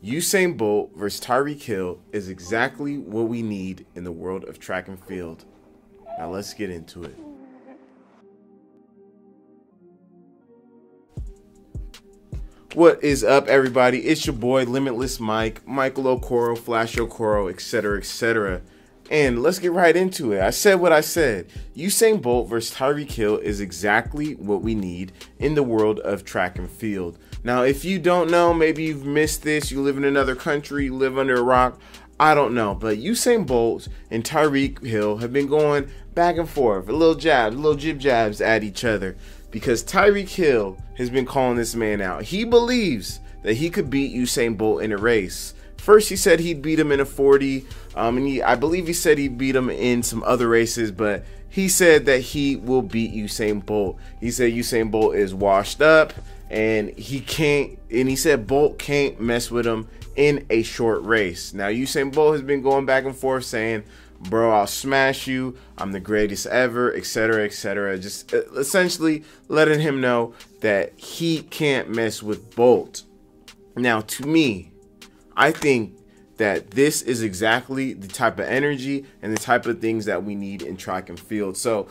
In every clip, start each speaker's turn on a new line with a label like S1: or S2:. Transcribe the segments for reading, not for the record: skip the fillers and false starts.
S1: Usain Bolt versus Tyreek Hill is exactly what we need in the world of track and field. Now let's get into it. What is up, everybody? It's your boy Limitless Mike, Michael Okoro, Flash Okoro, etc., etc. And let's get right into it. I said what I said. Usain Bolt versus Tyreek Hill is exactly what we need in the world of track and field. Now, if you don't know, maybe you've missed this, you live in another country, you live under a rock, I don't know. But Usain Bolt and Tyreek Hill have been going back and forth, a little jabs, little jib jabs at each other, because Tyreek Hill has been calling this man out. He believes that he could beat Usain Bolt in a race. First, he said he'd beat him in a 40, and I believe he said he'd beat him in some other races, but he said that he will beat Usain Bolt. He said Usain Bolt is washed up, and he said Bolt can't mess with him in a short race. Now, Usain Bolt has been going back and forth saying, bro, I'll smash you, I'm the greatest ever, etc., etc. Just essentially letting him know that he can't mess with Bolt. Now, to me, I think that this is exactly the type of energy and the type of things that we need in track and field. So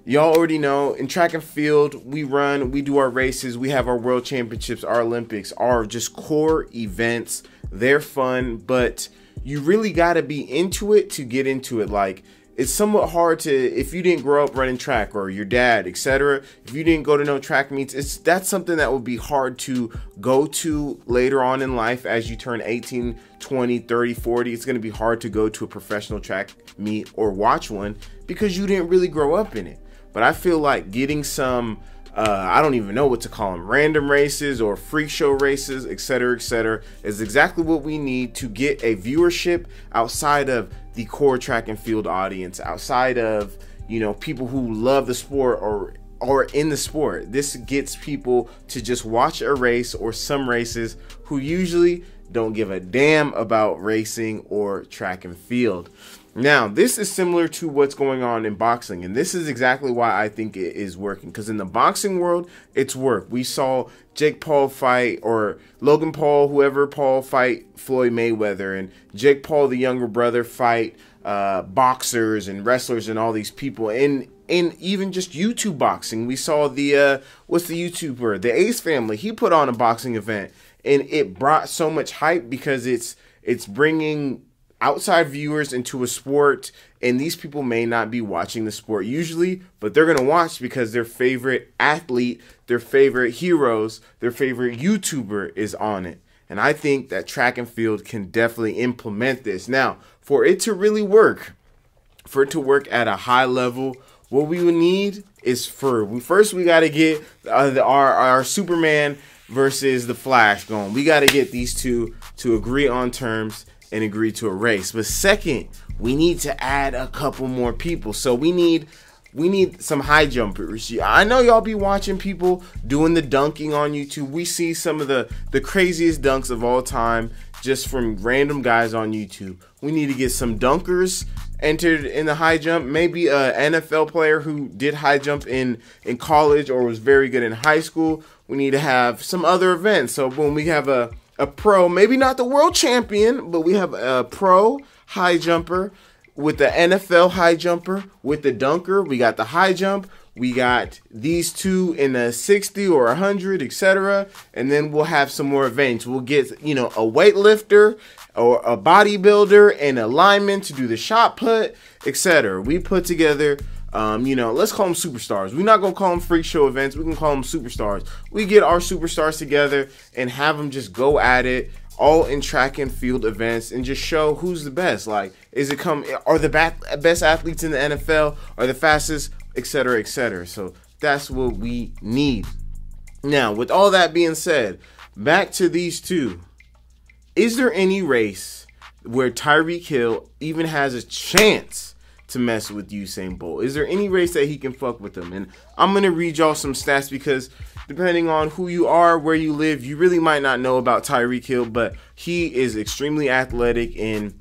S1: y'all already know, in track and field, we run, we do our races, we have our world championships, our Olympics, our just core events. They're fun, but you really got to be into it to get into it. Like, it's somewhat hard to, if you didn't grow up running track, or your dad, etc., if you didn't go to no track meets, that's something that would be hard to go to later on in life as you turn 18, 20, 30, 40. It's going to be hard to go to a professional track meet or watch one because you didn't really grow up in it. But I feel like getting some, I don't even know what to call them, random races or freak show races, etc., etc., is exactly what we need to get a viewership outside of the core track and field audience, outside of, you know, people who love the sport or in the sport. This gets people to just watch a race or some races who usually don't give a damn about racing or track and field. Now, this is similar to what's going on in boxing, and this is exactly why I think it is working, because in the boxing world, it's worked. We saw Jake Paul fight, or Logan Paul, whoever Paul, fight Floyd Mayweather, and Jake Paul, the younger brother, fight boxers and wrestlers and all these people. And even just YouTube boxing, we saw the, what's the YouTuber? The Ace Family, he put on a boxing event, and it brought so much hype because it's bringing outside viewers into a sport, and these people may not be watching the sport usually, but they're going to watch because their favorite athlete, their favorite heroes, their favorite YouTuber is on it. And I think that track and field can definitely implement this. Now, for it to really work, for it to work at a high level, what we would need is first we got to get our Superman versus the Flash going. We got to get these two to agree on terms and agree to a race. But second, we need to add a couple more people. So we need some high jumpers. I know y'all be watching people doing the dunking on YouTube. We see some of the craziest dunks of all time just from random guys on YouTube. We need to get some dunkers entered in the high jump. Maybe a NFL player who did high jump in college or was very good in high school. We need to have some other events. So when we have a pro, maybe not the world champion, but we have a pro high jumper with the NFL high jumper, with the dunker, we got the high jump, we got these two in a 60 or 100, etc. And then we'll have some more events. We'll get, you know, a weightlifter or a bodybuilder and a lineman to do the shot put, etc. We put together, you know, let's call them superstars. We're not going to call them freak show events. We can call them superstars. We get our superstars together and have them just go at it, all in track and field events, and just show who's the best. Like, are the best athletes in the NFL, are the fastest, etc., etc. So that's what we need. Now, with all that being said, back to these two. Is there any race where Tyreek Hill even has a chance to mess with Usain Bolt? Is there any race that he can fuck with him? And I'm going to read y'all some stats because depending on who you are, where you live, you really might not know about Tyreek Hill, but he is extremely athletic and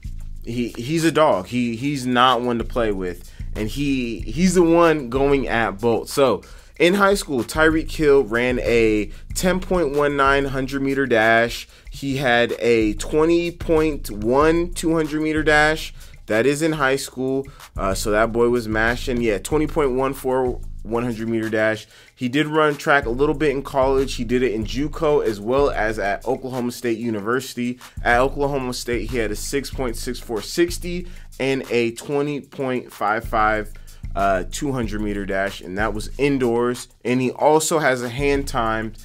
S1: he's a dog. He's not one to play with, and he's the one going at Bolt. So in high school, Tyreek Hill ran a 10.19 100-meter dash. He had a 20.1 200-meter dash. That is in high school, so that boy was mashing. Yeah, 20.14 100-meter dash. He did run track a little bit in college. He did it in JUCO as well as at Oklahoma State University. At Oklahoma State, he had a 6.64 60 and a 20.55 200-meter dash, and that was indoors. And he also has a hand-timed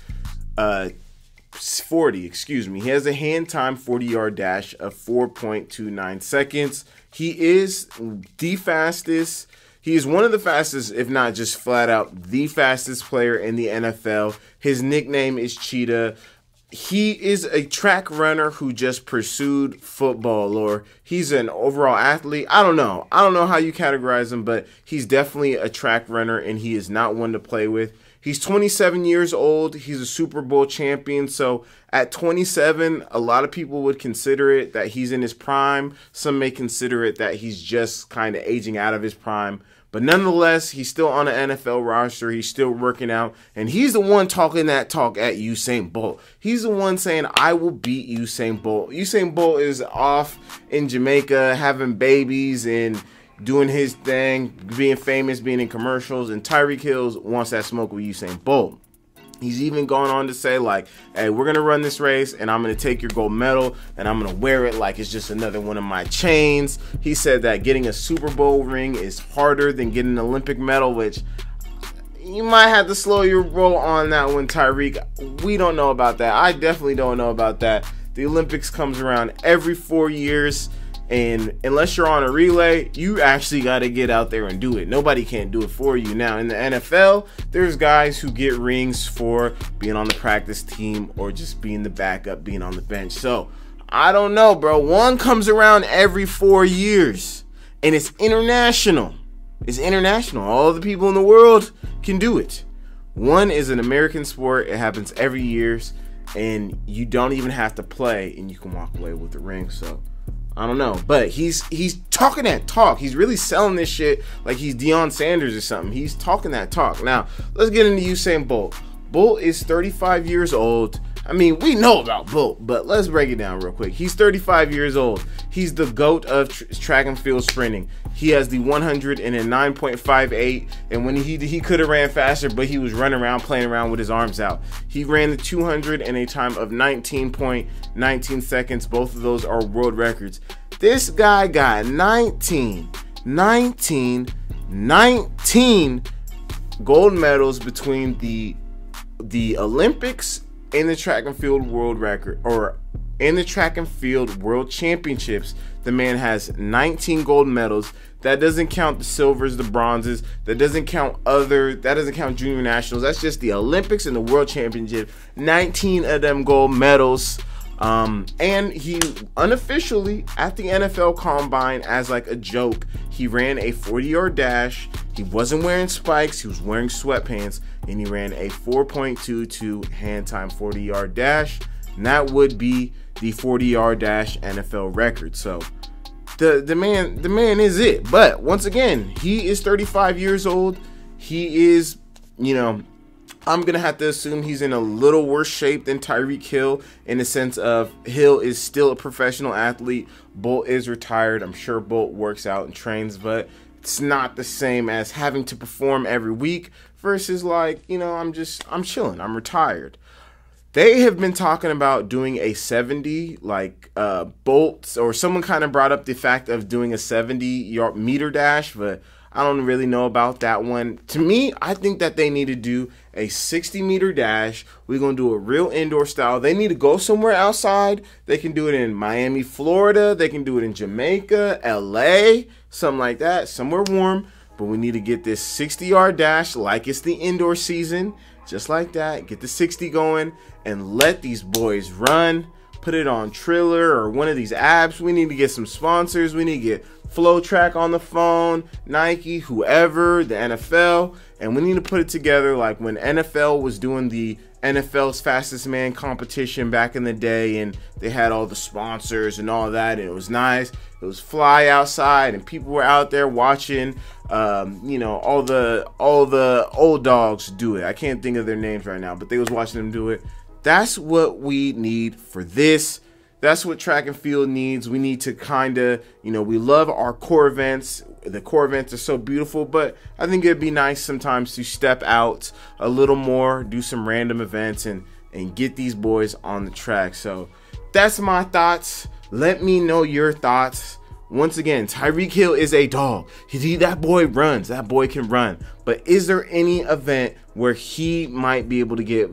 S1: 40, excuse me. He has a hand-timed 40-yard dash of 4.29 seconds. He is the fastest. He is one of the fastest, if not just flat out the fastest player in the NFL. His nickname is Cheetah. He is a track runner who just pursued football, or he's an overall athlete. I don't know. I don't know how you categorize him, but he's definitely a track runner, and he is not one to play with. He's 27 years old. He's a Super Bowl champion. So at 27, a lot of people would consider it that he's in his prime. Some may consider it that he's just kind of aging out of his prime. But nonetheless, he's still on the NFL roster. He's still working out. And he's the one talking that talk at Usain Bolt. He's the one saying, I will beat Usain Bolt. Usain Bolt is off in Jamaica having babies and doing his thing, being famous, being in commercials, and Tyreek Hill wants that smoke with Usain Bolt. He's even gone on to say, like, hey, we're going to run this race, and I'm going to take your gold medal, and I'm going to wear it like it's just another one of my chains. He said that getting a Super Bowl ring is harder than getting an Olympic medal, which you might have to slow your roll on that one, Tyreek. We don't know about that. I definitely don't know about that. The Olympics comes around every 4 years. And unless you're on a relay, you actually got to get out there and do it. Nobody can do it for you. Now, in the NFL, there's guys who get rings for being on the practice team or just being the backup, being on the bench. So, I don't know, bro. One comes around every 4 years, and it's international. It's international. All the people in the world can do it. One is an American sport. It happens every year, and you don't even have to play, and you can walk away with the ring. So, I don't know, but he's talking that talk. He's really selling this shit like he's Deion Sanders or something. He's talking that talk. Now, let's get into Usain Bolt. Bolt is 35 years old. I mean, we know about Bolt, but let's break it down real quick. He's 35 years old. He's the GOAT of track and field sprinting. He has the 100 in a 9.58, and when he could have ran faster, but he was running around, playing around with his arms out. He ran the 200 in a time of 19.19 seconds. Both of those are world records. This guy got 19 gold medals between the Olympics and the track and field world record, or in the track and field world championships. The man has 19 gold medals. That doesn't count the silvers, the bronzes. That doesn't count junior nationals. That's just the Olympics and the world championship. 19 of them gold medals. And he unofficially at the NFL Combine, as like a joke, he ran a 40-yard dash. He wasn't wearing spikes. He was wearing sweatpants, and he ran a 4.22 hand time 40-yard dash. And that would be the 40-yard dash NFL record. So the man is it. But once again, he is 35 years old. He is, I'm going to have to assume he's in a little worse shape than Tyreek Hill, in the sense of Hill is still a professional athlete. Bolt is retired. I'm sure Bolt works out and trains, but it's not the same as having to perform every week versus like, I'm chilling. I'm retired. They have been talking about doing a 70, like Bolt, or someone kind of brought up the fact of doing a 70-yard meter dash, but I don't really know about that one. To me, I think that they need to do a 60-meter dash. We're going to do a real indoor style. They need to go somewhere outside. They can do it in Miami, Florida. They can do it in Jamaica, LA, something like that, somewhere warm. But we need to get this 60-yard dash like it's the indoor season. Just like that. Get the 60 going and let these boys run. Put it on Triller or one of these apps. We need to get some sponsors. We need to get Flow Track on the phone, Nike, whoever, the NFL, and we need to put it together like when NFL was doing the NFL's Fastest Man competition back in the day, and they had all the sponsors and all that, and it was nice. It was fly outside, and people were out there watching, all the old dogs do it. I can't think of their names right now, but they was watching them do it. that's what we need for this. That's what track and field needs. We need to kind of, we love our core events. The core events are so beautiful, but I think it'd be nice sometimes to step out a little more, do some random events, and get these boys on the track. So that's my thoughts. Let me know your thoughts. Once again, Tyreek Hill is a dog. That boy runs. That boy can run. But is there any event where he might be able to get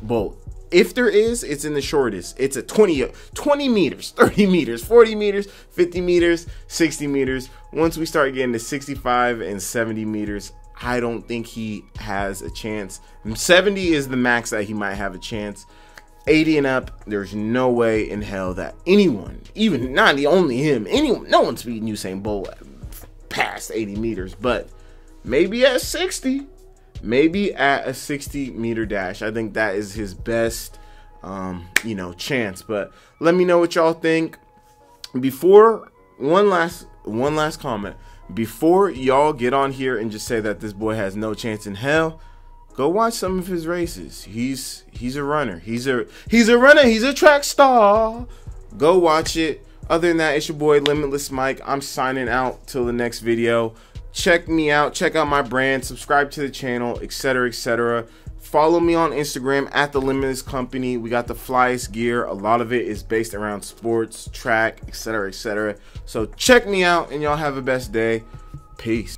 S1: Bolt? If there is, it's in the shortest. It's a 20 meters, 30 meters, 40 meters, 50 meters, 60 meters. Once we start getting to 65 and 70 meters, I don't think he has a chance. 70 is the max that he might have a chance. 80 and up, there's no way in hell that anyone, even not only him, no one's beating Usain Bolt past 80 meters, but maybe at 60. Maybe at a 60-meter dash. I think that is his best, chance. But let me know what y'all think. Before, one last comment. Before y'all get on here and just say that this boy has no chance in hell, go watch some of his races. He's a runner. He's a runner. He's a track star. Go watch it. Other than that, it's your boy Limitless Mike. I'm signing out till the next video. Check me out, check out my brand, subscribe to the channel, etc., etc. Follow me on Instagram at The Limitless Company. We got the flyest gear. A lot of it is based around sports, track, etc., etc. So check me out, and y'all have a best day. Peace.